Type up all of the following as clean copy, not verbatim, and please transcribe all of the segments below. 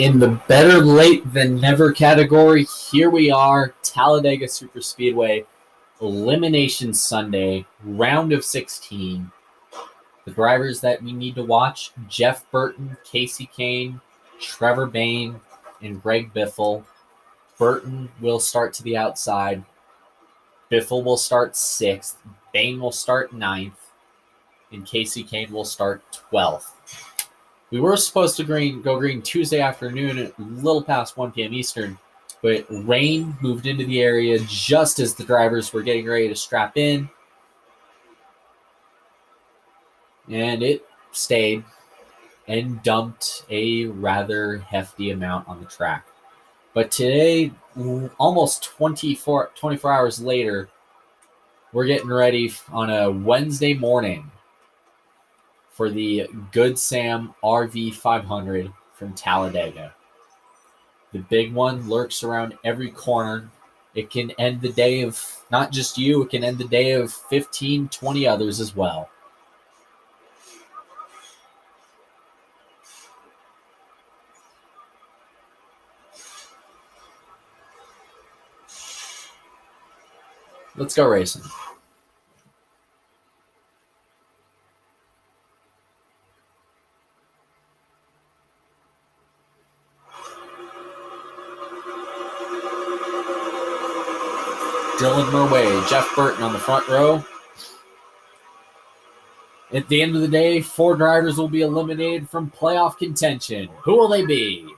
In the better late than never category, here we are, Talladega Superspeedway, Elimination Sunday, round of 16. The drivers that we need to watch, Jeff Burton, Casey Kane, Trevor Bayne, and Greg Biffle. Burton will start to the outside. Biffle will start 6th. Bayne will start 9th. And Casey Kane will start 12th. We were supposed to go green Tuesday afternoon at a little past 1 p.m. Eastern, but rain moved into the area just as the drivers were getting ready to strap in, and it stayed and dumped a rather hefty amount on the track. But today, almost 24 hours later, we're getting ready on a Wednesday morning for the Good Sam RV 500 from Talladega. The big one lurks around every corner. It can end the day of not just you, it can end the day of 15, 20 others as well. Let's go racing. Dylan Murway, Jeff Burton on the front row. At the end of the day, 4 drivers will be eliminated from playoff contention. Who will they be?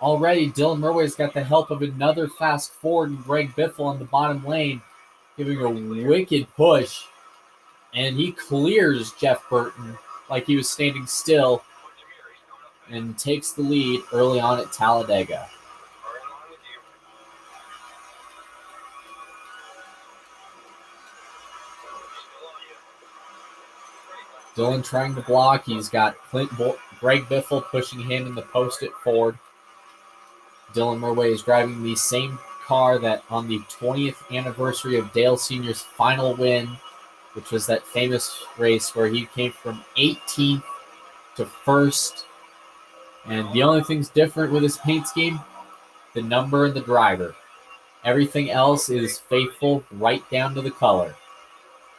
Already, Dylan Murway's got the help of another fast Ford and Greg Biffle in the bottom lane, giving a wicked push. And he clears Jeff Burton like he was standing still and takes the lead early on at Talladega. Dylan trying to block. He's got Greg Biffle pushing him in the post at Ford. Dylan Murway is driving the same car that on the 20th anniversary of Dale Sr.'s final win, which was that famous race where he came from 18th to 1st. And the only thing's different with his paint scheme, the number and the driver. Everything else is faithful right down to the color.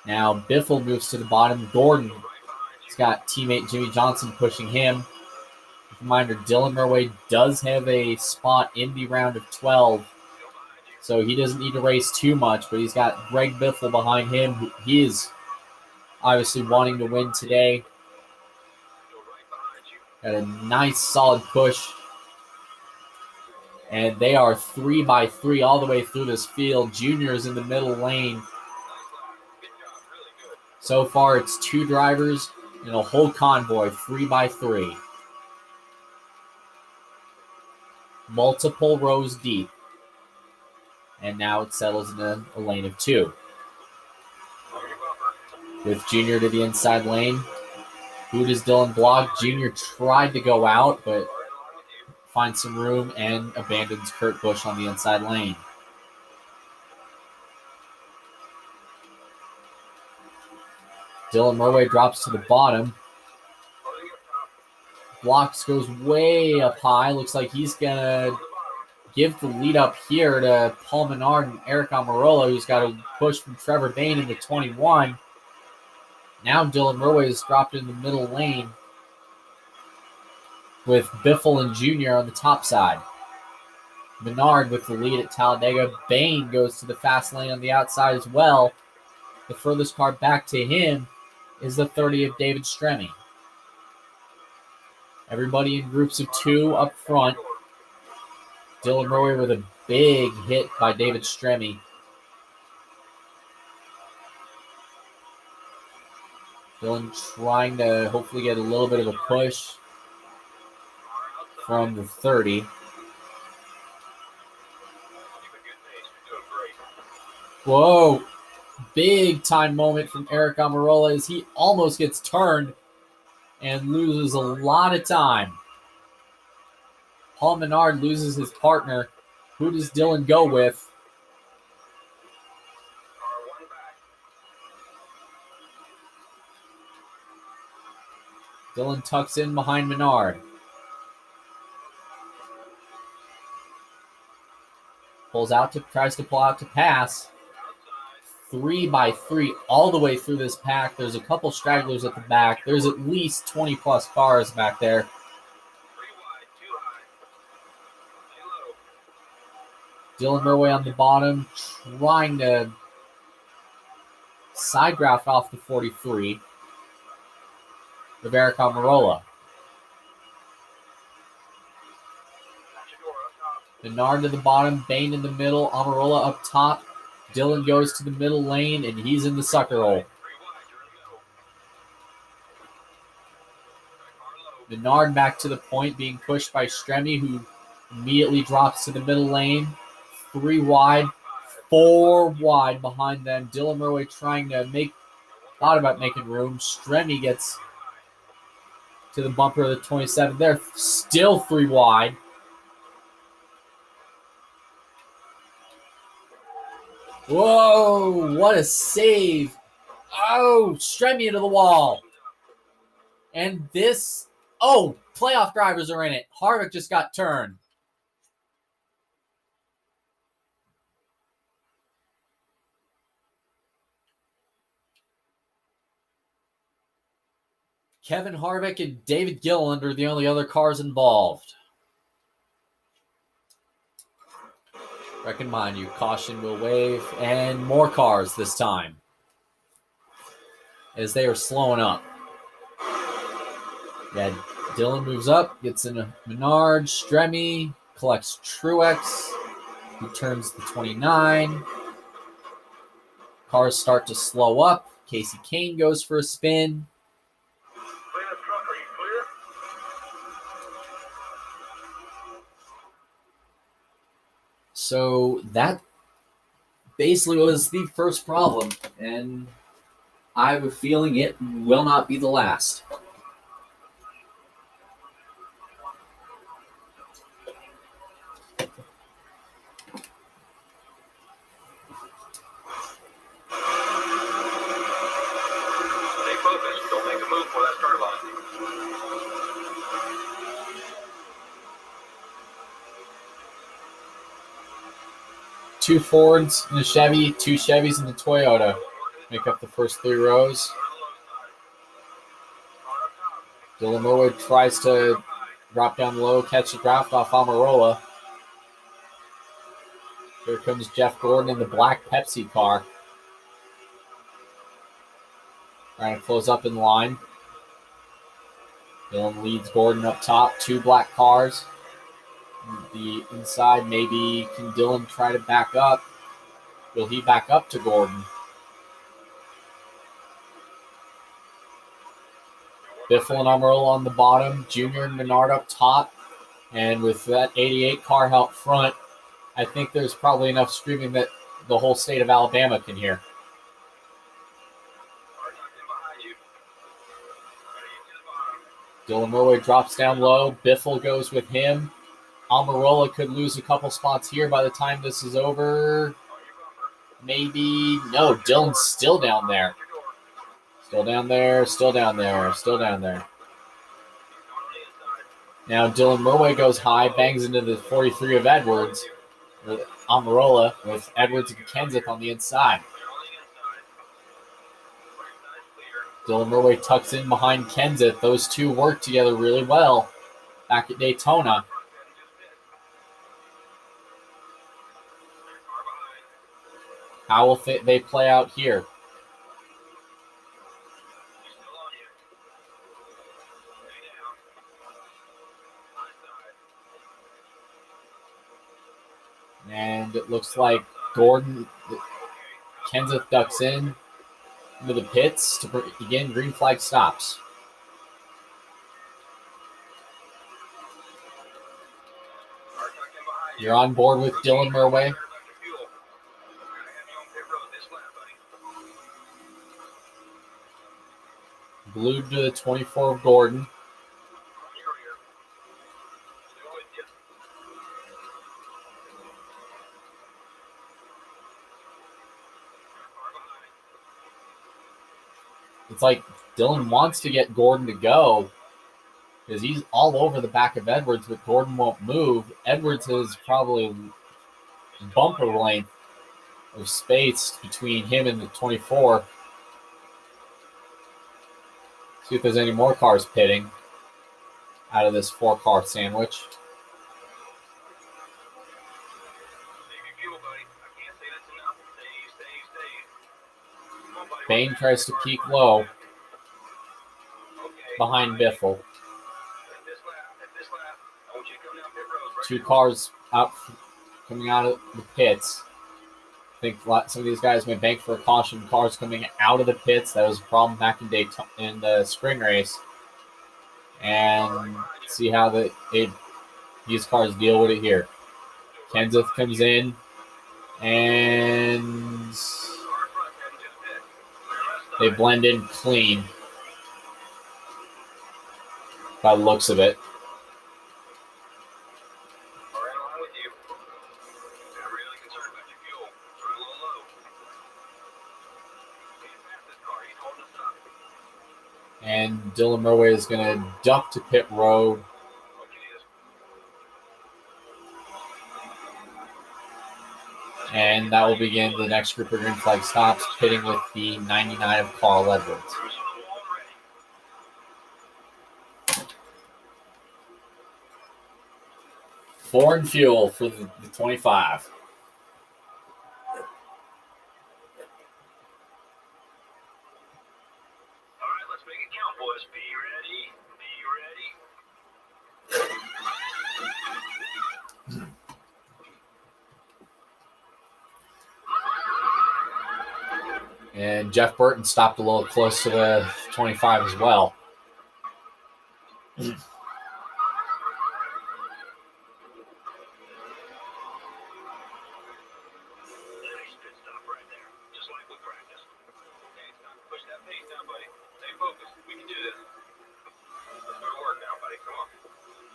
Now Biffle moves to the bottom. Gordon has got teammate Jimmy Johnson pushing him. Reminder, Dylan Murway does have a spot in the round of 12, so he doesn't need to race too much, but he's got Greg Biffle behind him. He is obviously wanting to win today. Got a nice solid push, and they are 3x3 all the way through this field. Junior is in the middle lane. So far, it's 2 drivers and a whole convoy, 3x3. Multiple rows deep. And now it settles in a lane of 2. With Junior to the inside lane. Who does Dylan block? Junior tried to go out, but finds some room and abandons Kurt Busch on the inside lane. Dylan Murway drops to the bottom. Blocks goes way up high. Looks like he's going to give the lead up here to Paul Menard and Eric Almirola, who's got a push from Trevor Bayne in the 21. Now Dylan Murway is dropped in the middle lane with Biffle and Junior on the top side. Menard with the lead at Talladega. Bayne goes to the fast lane on the outside as well. The furthest car back to him is the 30 of David Stremme. Everybody in groups of 2 up front. Dylan Murway with a big hit by David Stremme. Dylan trying to hopefully get a little bit of a push from the 30. Whoa. Big time moment from Eric Almirola as he almost gets turned and loses a lot of time. Paul Menard loses his partner. Who does Dylan go with? Dylan tucks in behind Menard. Tries to pull out to pass. 3 by 3 all the way through this pack. There's a couple stragglers at the back. There's at least 20 plus cars back there. Dylan Murway on the bottom trying to side draft off the 43 of Eric Almirola. Menard to the bottom, Bain in the middle, Almirola up top. Dylan goes to the middle lane, and he's in the sucker hole. Menard back to the point, being pushed by Stremme, who immediately drops to the middle lane. 3 wide, 4 wide behind them. Dylan Murway thought about making room. Stremme gets to the bumper of the 27. They're still 3 wide. Whoa, what a save. Oh, Stremme into the wall. And playoff drivers are in it. Harvick just got turned. Kevin Harvick and David Gilliland are the only other cars involved. Mind you, caution will wave, and more cars this time as they are slowing up. Yeah, Dylan moves up, gets in a Menard. Stremme collects Truex, who turns the 29. Cars start to slow up. Casey Kane goes for a spin. So that basically was the first problem, and I have a feeling it will not be the last. Stay focused. Don't make a move for that start line. Two Fords and a Chevy, 2 Chevys and a Toyota make up the first 3 rows. Dylan Murway tries to drop down low, catch the draft off Almirola. Here comes Jeff Gordon in the black Pepsi car. Trying to close up in line. Dylan leads Gordon up top, 2 black cars. The inside, maybe can Dylan try to back up? Will he back up to Gordon? Biffle and Almirola on the bottom, Junior and Menard up top, and with that 88 car out front, I think there's probably enough screaming that the whole state of Alabama can hear. Dylan Murway drops down low, Biffle goes with him. Almirola could lose a couple spots here by the time this is over. Maybe. No, Dylan's still down there. Still down there, still down there, still down there. Now Dylan Murway goes high, bangs into the 43 of Edwards. Almirola with Edwards and Kenseth on the inside. Dylan Murway tucks in behind Kenseth. Those two work together really well back at Daytona. How will they play out here? And it looks like Kenseth ducks in. into the pits to begin green flag stops. You're on board with Dylan Murway. Glued to the 24 of Gordon. It's like Dylan wants to get Gordon to go because he's all over the back of Edwards, but Gordon won't move. Edwards is probably bumper length of space between him and the 24. See if there's any more cars pitting out of this 4-car sandwich. Bain tries to peak low behind Biffle. 2 cars out coming out of the pits. I think some of these guys may bank for a caution. Cars coming out of the pits. That was a problem back in the spring race. And see how these cars deal with it here. Kenseth comes in and they blend in clean by the looks of it. And Dylan Murway is going to duck to pit road. And that will begin the next group of green flag stops, pitting with the 99 of Carl Edwards. Foreign fuel for the 25. And Jeff Burton stopped a little close to the 25 as well.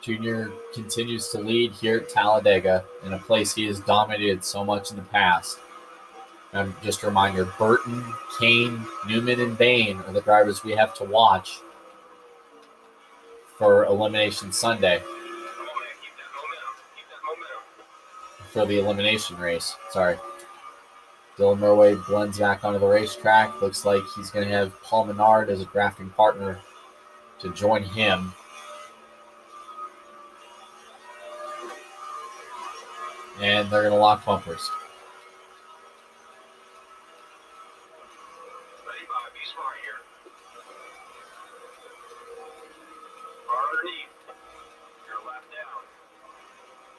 Junior continues to lead here at Talladega in a place he has dominated so much in the past. And just a reminder, Burton, Kane, Newman, and Bain are the drivers we have to watch for Elimination Sunday. For the elimination race, sorry. Dylan Murway blends back onto the racetrack. Looks like he's going to have Paul Menard as a drafting partner to join him. And they're going to lock bumpers.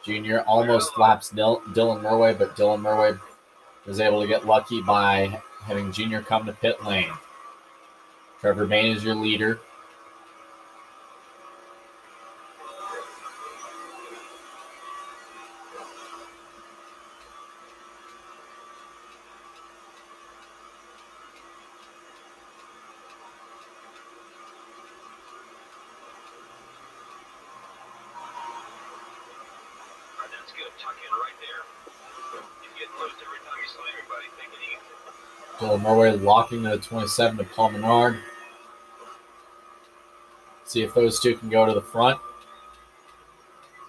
Junior almost laps Dylan Murway, but Dylan Murway was able to get lucky by having Junior come to pit lane. Trevor Bain is your leader. Dylan Murway locking the 27 to Paul Menard. See if those two can go to the front.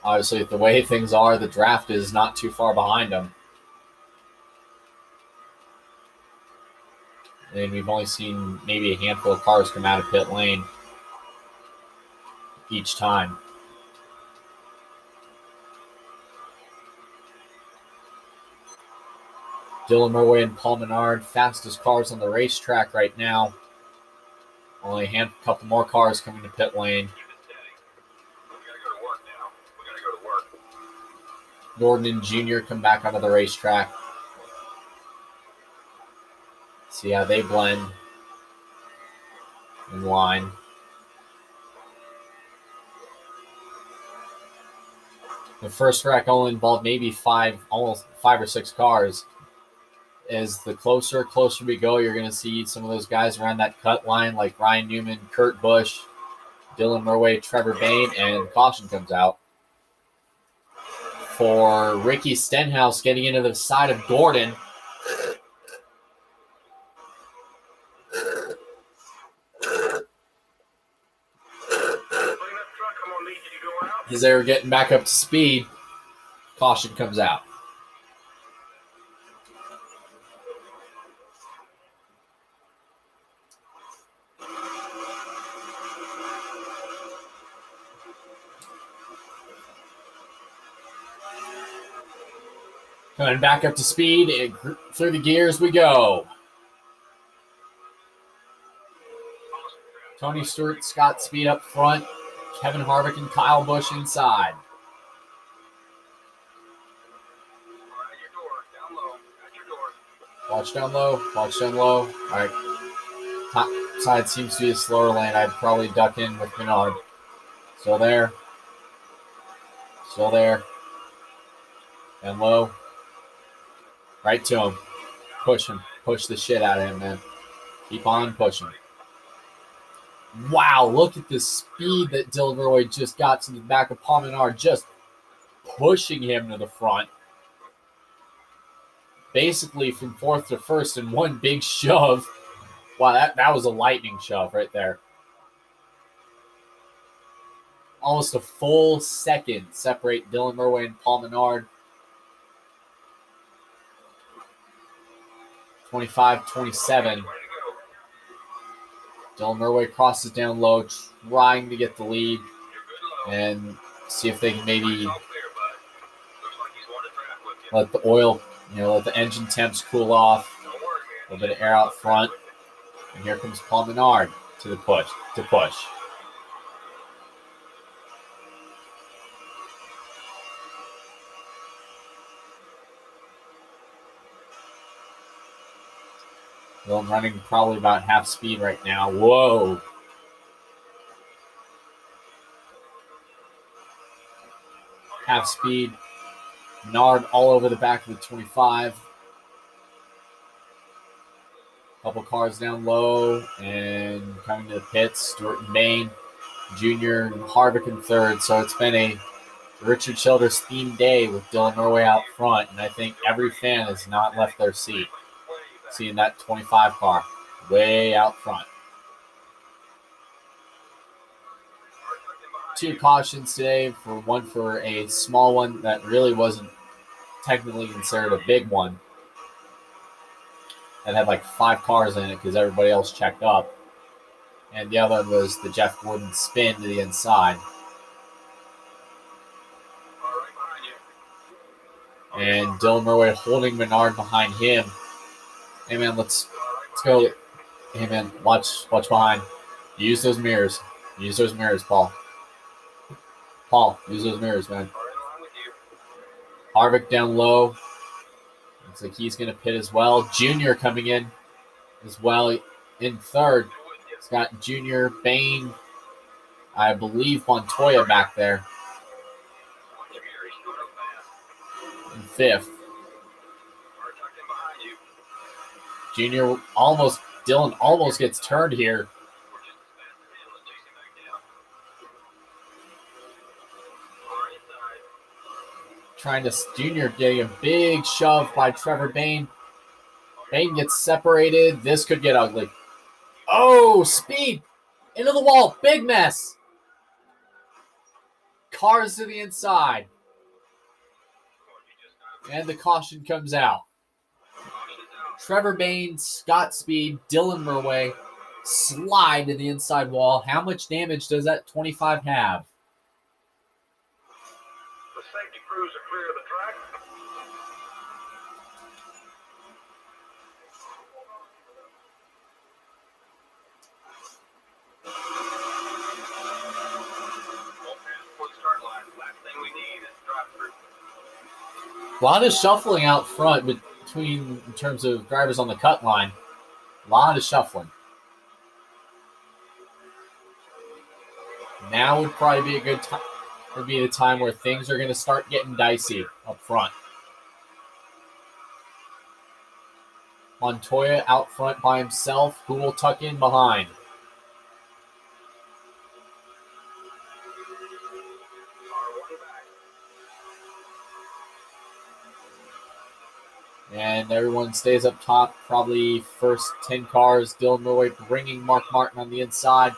Obviously, the way things are, the draft is not too far behind them. And we've only seen maybe a handful of cars come out of pit lane each time. Dylan Murway and Paul Menard, fastest cars on the racetrack right now. Only a couple more cars coming to pit lane. Gordon and Junior come back onto the racetrack. See how they blend. in line. The first wreck only involved maybe almost five or six cars. As the closer we go, you're going to see some of those guys around that cut line, like Ryan Newman, Kurt Busch, Dylan Murway, Trevor Bayne, and caution comes out for Ricky Stenhouse getting into the side of Gordon. As they were getting back up to speed, caution comes out. Coming back up to speed, and through the gears we go. Tony Stewart, Scott Speed up front, Kevin Harvick and Kyle Busch inside. Watch down low, watch down low. All right, top side seems to be a slower lane. I'd probably duck in with Menard. Still there. Still there. And low. Right to him. Push him. Push the shit out of him, man. Keep on pushing. Wow, look at the speed that Dylan Murway just got to the back of Paul Menard, just pushing him to the front. Basically from fourth to first in one big shove. Wow, that was a lightning shove right there. Almost a full second separate Dylan Murway and Paul Menard. 25-27. Dylan Murway crosses down low, trying to get the lead and see if they can maybe let the oil, let the engine temps cool off. A little bit of air out front. And here comes Paul Menard to push. Dylan running probably about half speed right now. Whoa. Half speed. Menard all over the back of the 25. Couple cars down low and coming to the pits. Stewart and Bayne, Jr. and Harvick in third. So it's been a Richard Childress themed day with Dylan Murway out front. And I think every fan has not left their seat. Seeing that 25 car way out front. 2 cautions today, one for a small one that really wasn't technically considered a big one. That had like 5 cars in it because everybody else checked up. And the other one was the Jeff Gordon spin to the inside. And Dylan Murway holding Menard behind him. Hey man, let's go. Hey man, watch behind. Use those mirrors. Use those mirrors, Paul. Paul, use those mirrors, man. Harvick down low. Looks like he's going to pit as well. Junior coming in as well in third. It's got Junior, Bayne, I believe Montoya back there in fifth. Junior Dylan almost gets turned here. Junior getting a big shove by Trevor Bayne. Bayne gets separated. This could get ugly. Oh, speed into the wall. Big mess. Cars to the inside. And the caution comes out. Trevor Bayne, Scott Speed, Dylan Murway slide to the inside wall. How much damage does that 25 have? The safety crews are clear of the track. A lot of shuffling out front between in terms of drivers on the cut line. A lot of shuffling. Now would probably be a good time. Would be the time where things are going to start getting dicey up front. Montoya out front by himself. Who will tuck in behind? And everyone stays up top. Probably first 10 cars. Dylan Murray bringing Mark Martin on the inside.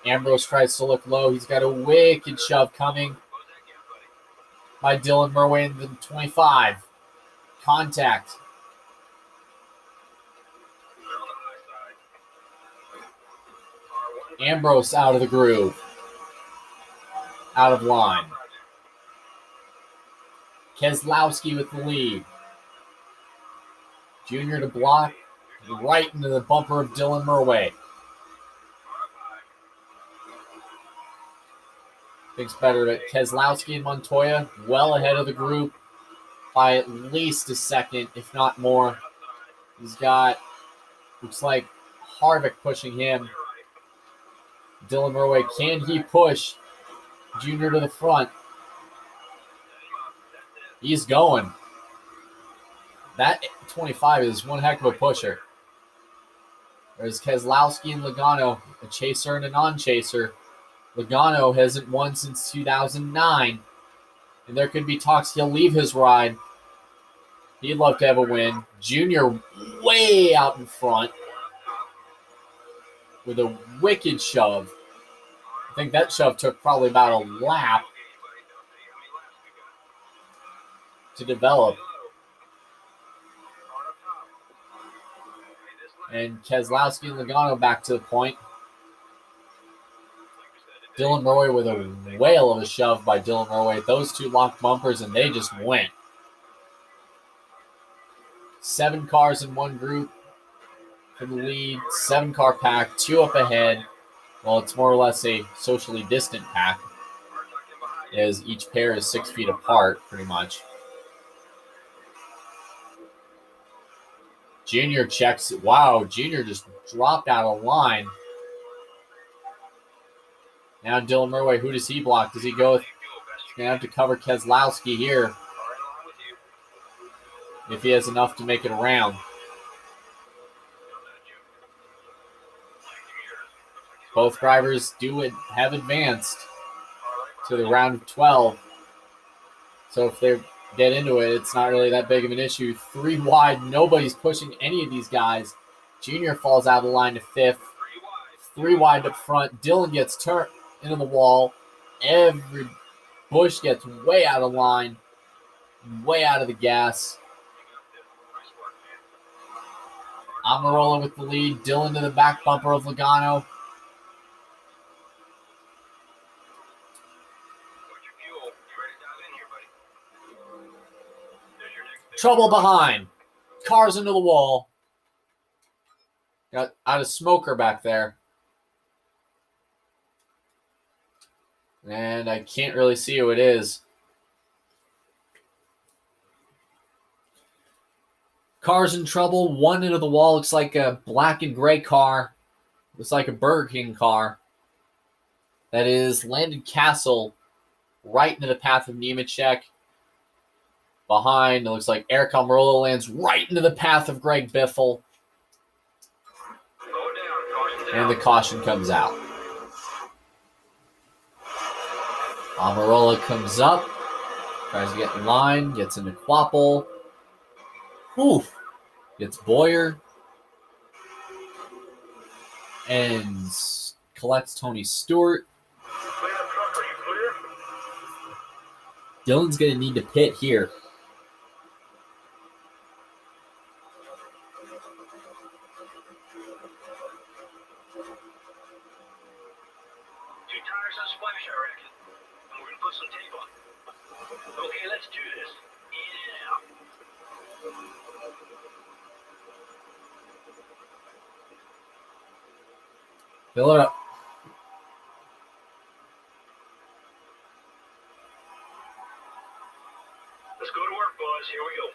Ambrose tries to look low. He's got a wicked shove coming by Dylan Murray in the 25. Contact. Ambrose out of the groove. Out of line. Keselowski with the lead. Junior to block. Right into the bumper of Dylan Murray. Thinks better at Keselowski and Montoya. Well ahead of the group by at least a second, if not more. He's got, looks like Harvick pushing him. Dylan Murray, can he push Junior to the front? He's going. That 25 is one heck of a pusher. There's Keselowski and Logano, a chaser and a non-chaser. Logano hasn't won since 2009, and there could be talks he'll leave his ride. He'd love to have a win. Junior way out in front with a wicked shove. I think that shove took probably about a lap to develop. And Keselowski and Logano back to the point. Dylan Murray with a whale of a shove by Dylan Murray. Those two locked bumpers, and they just went. 7 cars in one group for the lead. 7-car pack, 2 up ahead. Well, it's more or less a socially distant pack, as each pair is 6 feet apart, pretty much. Junior checks. Wow, Junior just dropped out of line. Now Dylan Murray, who does he block? Does he go? He's going to have to cover Keselowski here if he has enough to make it around. Both drivers have advanced to the round of 12. So if they get into it, it's not really that big of an issue. 3 wide, nobody's pushing any of these guys. Junior falls out of the line to 5th. 3 wide up front. Dylan gets turned into the wall. Every Bush gets way out of line, way out of the gas. Amarola with the lead. Dylan to the back bumper of Logano. Trouble behind. Cars into the wall. Got out of smoker back there. And I can't really see who it is. Cars in trouble. 1 into the wall. Looks like a black and gray car. Looks like a Burger King car. That is Landon Castle right into the path of Nemechek. Behind, it looks like Eric Almirola lands right into the path of Greg Biffle. And the caution comes out. Almirola comes up, tries to get in line, gets into Quapple. Oof. Gets Boyer. And collects Tony Stewart. Dylan's going to need to pit here. Fill it up. Let's go to work, boys. Here we go.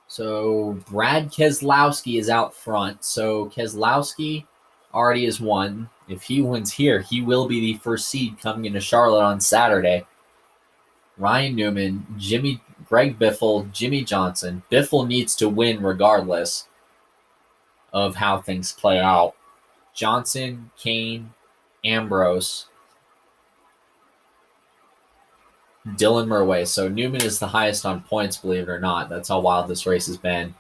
So Brad Keselowski is out front. So Keselowski already has won. If he wins here, he will be the first seed coming into Charlotte on Saturday. Ryan Newman, Greg Biffle, Jimmy Johnson. Biffle needs to win regardless of how things play out. Johnson, Kane, Ambrose, Dylan Murway. So Newman is the highest on points, believe it or not. That's how wild this race has been.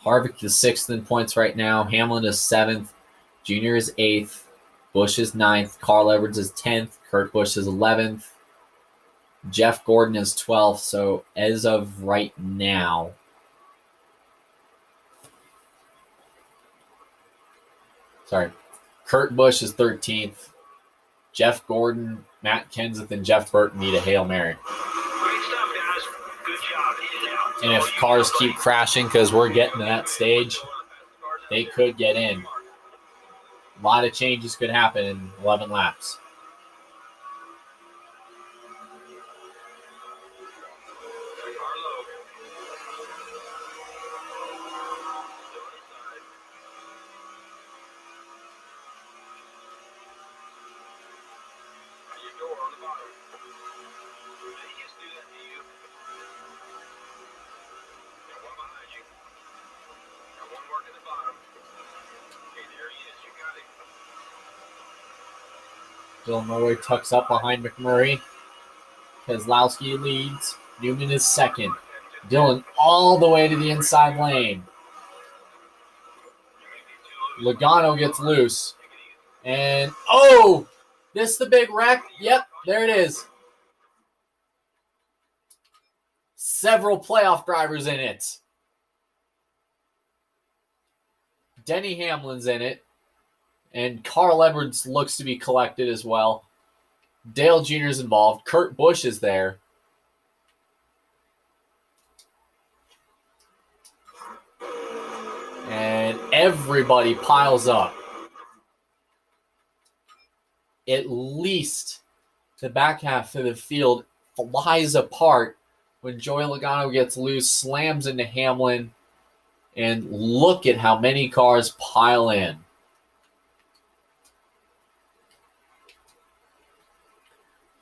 Harvick is sixth in points right now. Hamlin is seventh. Junior is eighth. Busch is ninth. Carl Edwards is 10th. Kurt Busch is 11th. Jeff Gordon is 12th. So as of right now, Kurt Busch is 13th. Jeff Gordon, Matt Kenseth, and Jeff Burton need a Hail Mary. And if cars keep crashing because we're getting to that stage, they could get in. A lot of changes could happen in 11 laps. Dylan Murray tucks up behind McMurray. Keselowski leads. Newman is second. Dylan all the way to the inside lane. Logano gets loose. And, oh! This is the big wreck. Yep, there it is. Several playoff drivers in it. Denny Hamlin's in it. And Carl Edwards looks to be collected as well. Dale Jr. is involved. Kurt Busch is there. And everybody piles up. At least the back half of the field flies apart when Joey Logano gets loose, slams into Hamlin, and look at how many cars pile in.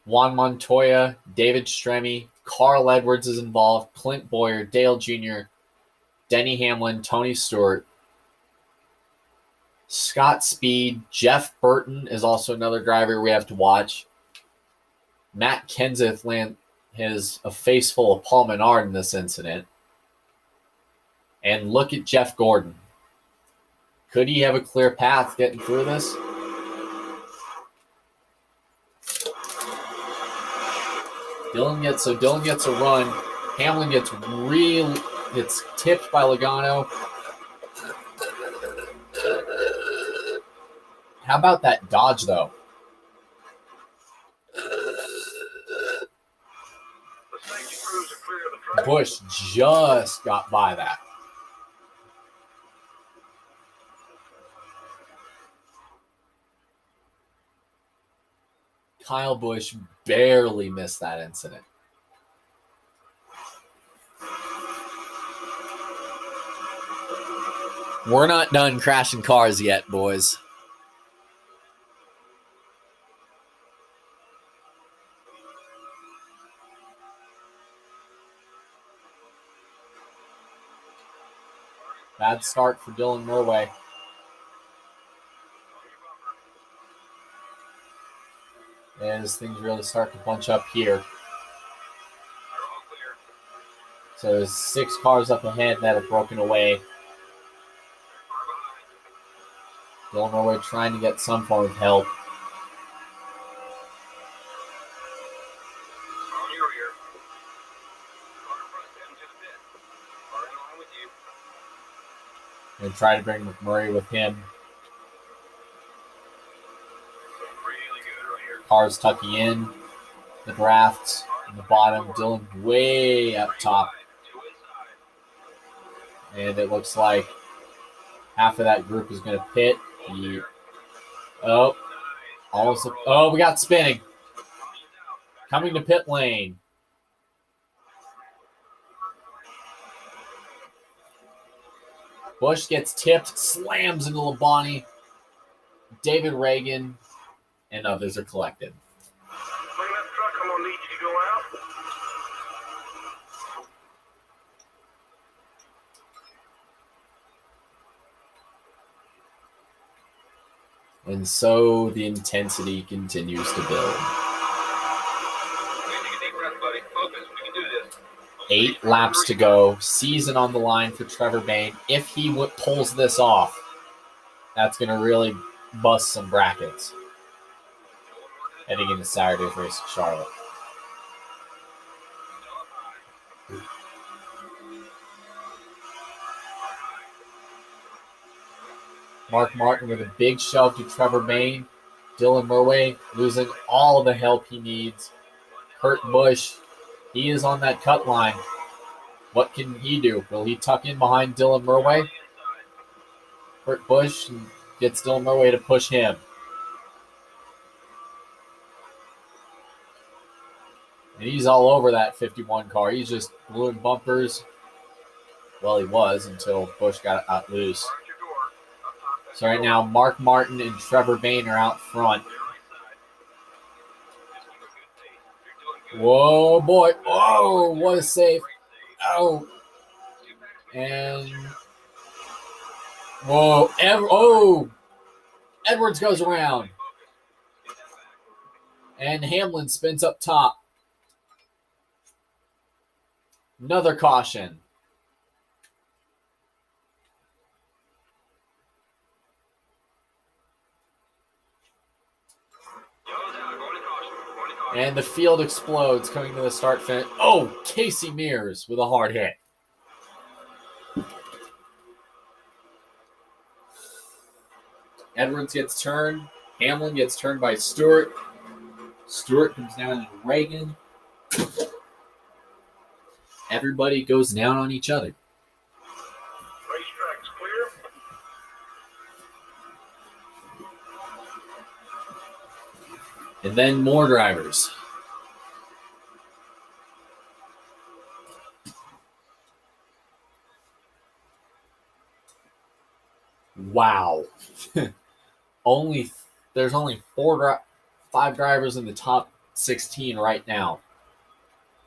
Juan Montoya, David Stremme, Carl Edwards is involved, Clint Boyer, Dale Jr., Denny Hamlin, Tony Stewart, Scott Speed, Jeff Burton is also another driver we have to watch. Matt Kenseth has a face full of Paul Menard in this incident. And look at Jeff Gordon. Could he have a clear path getting through this? Dylan gets a run. Hamlin gets tipped by Logano. How about that dodge, though? Busch just got by that. Kyle Busch barely missed that incident. We're not done crashing cars yet, boys. Bad start for Dylan Murway. As things really start to bunch up here. So there's 6 cars up ahead that have broken away. Dylan Murway trying to get some form of help. And try to bring McMurray with him. cars tucking in. The drafts in the bottom. Dylan way up top. And it looks like half of that group is going to pit. We got spinning. Coming to pit lane. Busch gets tipped, slams into Labonte. David Reagan and others are collected. Bring that truck, I'm gonna need you to go out. And so the intensity continues to build. Take a deep breath, buddy. Focus. We can do this. 8 laps to go. Season on the line for Trevor Bayne. If he pulls this off, that's going to really bust some brackets heading into Saturday's race in Charlotte. Mark Martin with a big shove to Trevor Bayne. Dylan Murway losing all the help he needs. Kurt Busch, he is on that cut line. What can he do? Will he tuck in behind Dylan Murway? Kurt Busch gets Dylan Murway to push him. And he's all over that 51 car. He's just gluing bumpers. Well, he was until Busch got out loose. So right now, Mark Martin and Trevor Bayne are out front. Whoa, boy. Oh, what a save. Oh. And whoa. Edwards goes around. And Hamlin spins up top. Another caution. And the field explodes coming to the start finish. Oh, Casey Mears with a hard hit. Edwards gets turned. Hamlin gets turned by Stewart. Stewart comes down to Reagan. Everybody goes down on each other. Racetrack's clear. And then more drivers. Wow. There's only 5 drivers in the top 16 right now.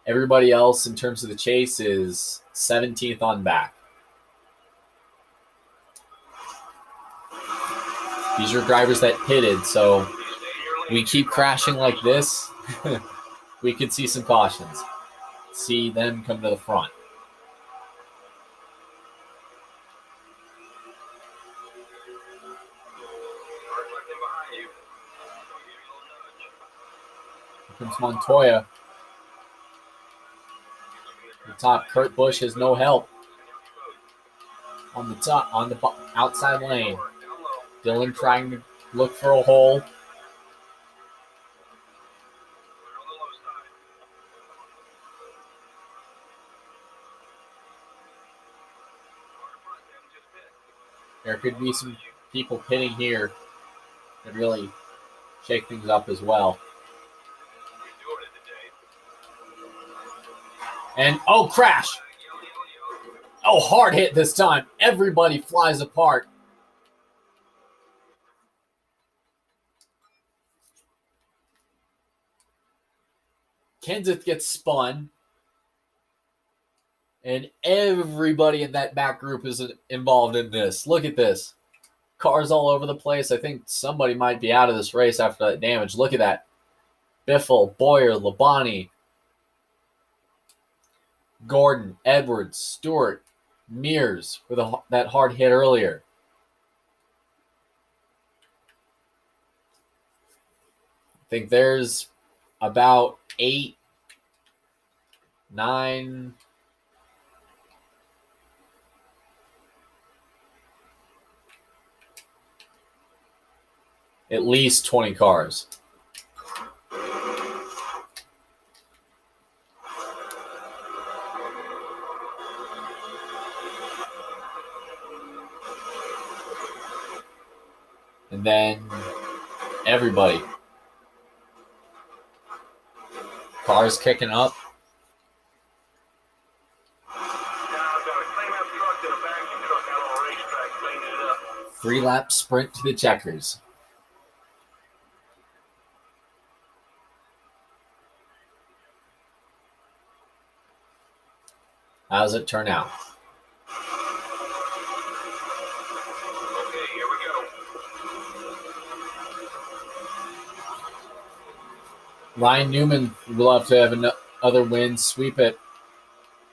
Everybody else in terms of the chase is 17th on back. These are drivers that pitted, so we keep crashing like this, we could see some cautions. See them come to the front. Here comes Montoya. The top, Kurt Busch has no help. On the outside lane. Dylan trying to look for a hole. There could be some people pitting here that really shake things up as well. And, crash! Oh, hard hit this time. Everybody flies apart. Kenseth gets spun. And everybody in that back group is involved in this. Look at this. Cars all over the place. I think somebody might be out of this race after that damage. Look at that. Biffle, Boyer, Labonte, Gordon, Edwards, Stewart, Mears with that hard hit earlier. I think there's about 8, 9... at least 20 cars. And then everybody. Cars kicking up. Truck and a vacuum truck out on the racetrack cleaning it up. 3-lap sprint to the checkers. How does it turn out? Okay, here we go. Ryan Newman would love to have another win, sweep it.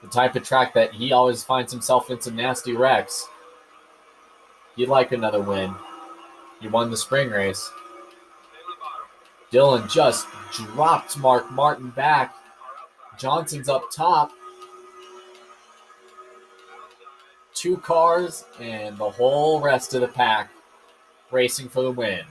The type of track that he always finds himself in some nasty wrecks. He'd like another win. He won the spring race. Dylan just dropped Mark Martin back. Johnson's up top. 2 cars and the whole rest of the pack racing for the win.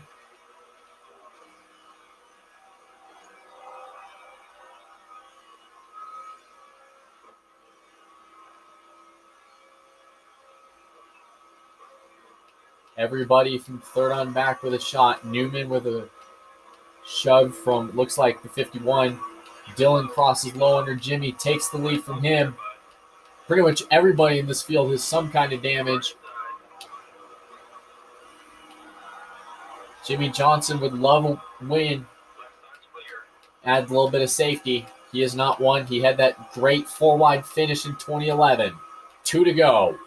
Everybody from third on back with a shot. Newman with a shove from, looks like, the 51. Dylan crosses low under Jimmy, takes the lead from him. Pretty much everybody in this field has some kind of damage. Jimmy Johnson would love a win. Adds a little bit of safety. He has not won. He had that great 4-wide finish in 2011. 2 to go.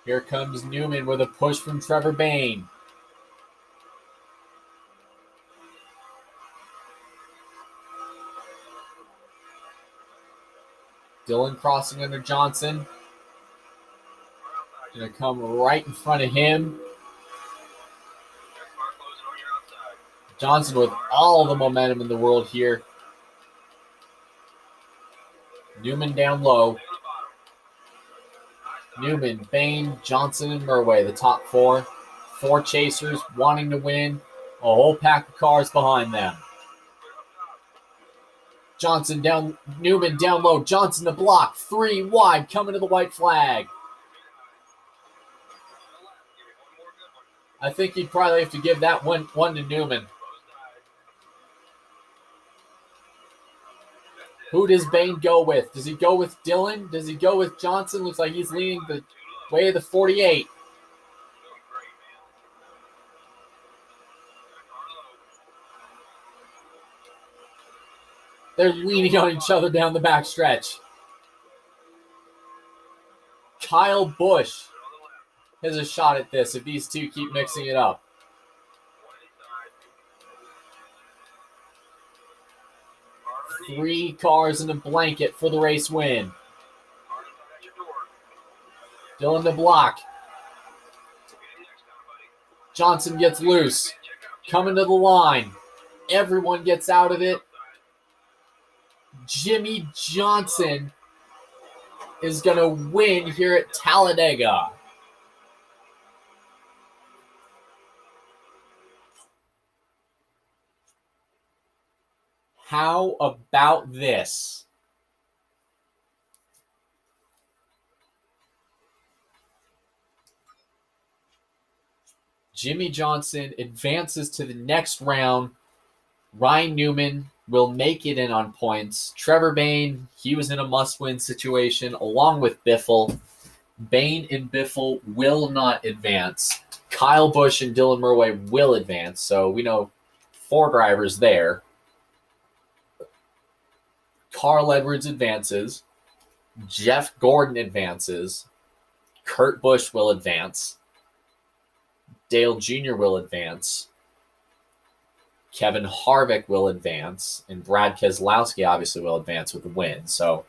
Here comes Newman with a push from Trevor Bain. Dylan crossing under Johnson. Going to come right in front of him. Johnson with all the momentum in the world here. Newman down low. Newman, Bain, Johnson, and Murway, the top 4. 4 chasers wanting to win. A whole pack of cars behind them. Johnson down, Newman down low. Johnson to block. 3 wide coming to the white flag. I think he'd probably have to give that one to Newman. Who does Bain go with? Does he go with Dylan? Does he go with Johnson? Looks like he's leaning the way of the 48. They're leaning on each other down the backstretch. Kyle Busch has a shot at this if these two keep mixing it up. Three cars in a blanket for the race win. Dylan to block. Johnson gets loose. Coming to the line. Everyone gets out of it. Jimmy Johnson is going to win here at Talladega. How about this? Jimmy Johnson advances to the next round. Ryan Newman will make it in on points. Trevor Bain, he was in a must-win situation along with Biffle. Bain and Biffle will not advance. Kyle Busch and Dylan Murway will advance, so we know 4 drivers there. Carl Edwards advances. Jeff Gordon advances. Kurt Busch will advance. Dale Jr. will advance. Kevin Harvick will advance. And Brad Keselowski obviously will advance with the win. So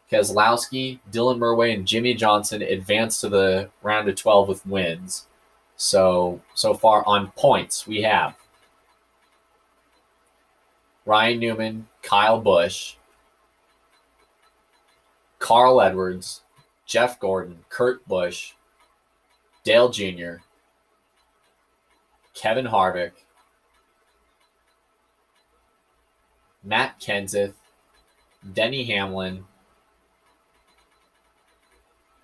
Keselowski, Dylan Murway, and Jimmy Johnson advance to the round of 12 with wins. So far on points, we have Ryan Newman, Kyle Busch, Carl Edwards, Jeff Gordon, Kurt Busch, Dale Jr., Kevin Harvick, Matt Kenseth, Denny Hamlin,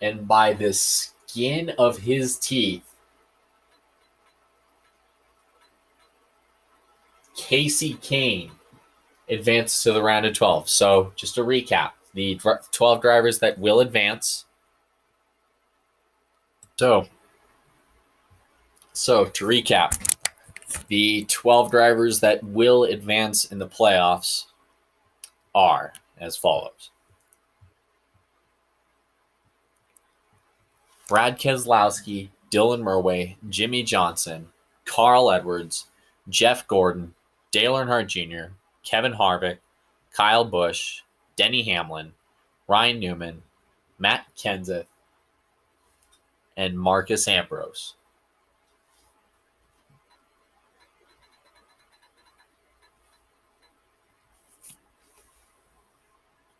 and by the skin of his teeth, Casey Kane advances to the round of 12. So just to recap, the 12 drivers that will advance. So to recap, the 12 drivers that will advance in the playoffs are as follows. Brad Keselowski, Dylan Murray, Jimmy Johnson, Carl Edwards, Jeff Gordon, Dale Earnhardt Jr., Kevin Harvick, Kyle Busch, Denny Hamlin, Ryan Newman, Matt Kenseth, and Marcus Ambrose.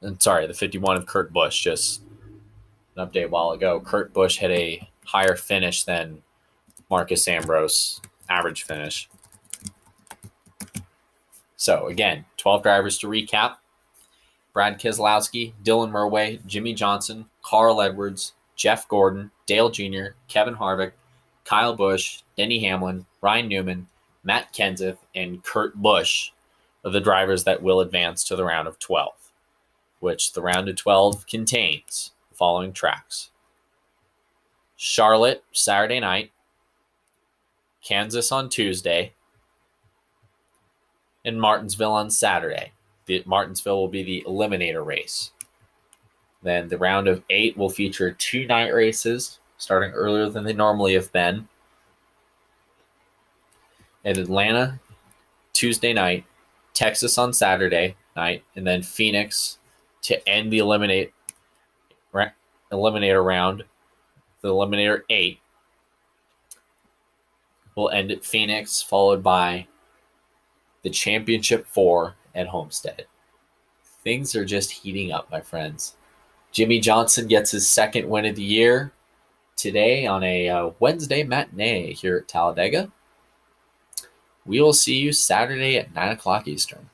And sorry, the 51 of Kurt Busch, just an update a while ago. Kurt Busch had a higher finish than Marcus Ambrose, average finish. So again, 12 drivers to recap. Brad Keselowski, Dylan Murray, Jimmy Johnson, Carl Edwards, Jeff Gordon, Dale Jr., Kevin Harvick, Kyle Busch, Denny Hamlin, Ryan Newman, Matt Kenseth, and Kurt Busch are the drivers that will advance to the round of 12, which the round of 12 contains the following tracks. Charlotte, Saturday night, Kansas on Tuesday, and Martinsville on Saturday. Martinsville will be the eliminator race. Then the round of 8 will feature 2 night races, starting earlier than they normally have been. At Atlanta, Tuesday night, Texas on Saturday night, and then Phoenix to end the eliminator round. The eliminator 8 will end at Phoenix, followed by the championship 4 at Homestead. Things are just heating up, my friends. Jimmy Johnson gets his second win of the year today on a Wednesday matinee here at Talladega. We will see you Saturday at 9 o'clock Eastern.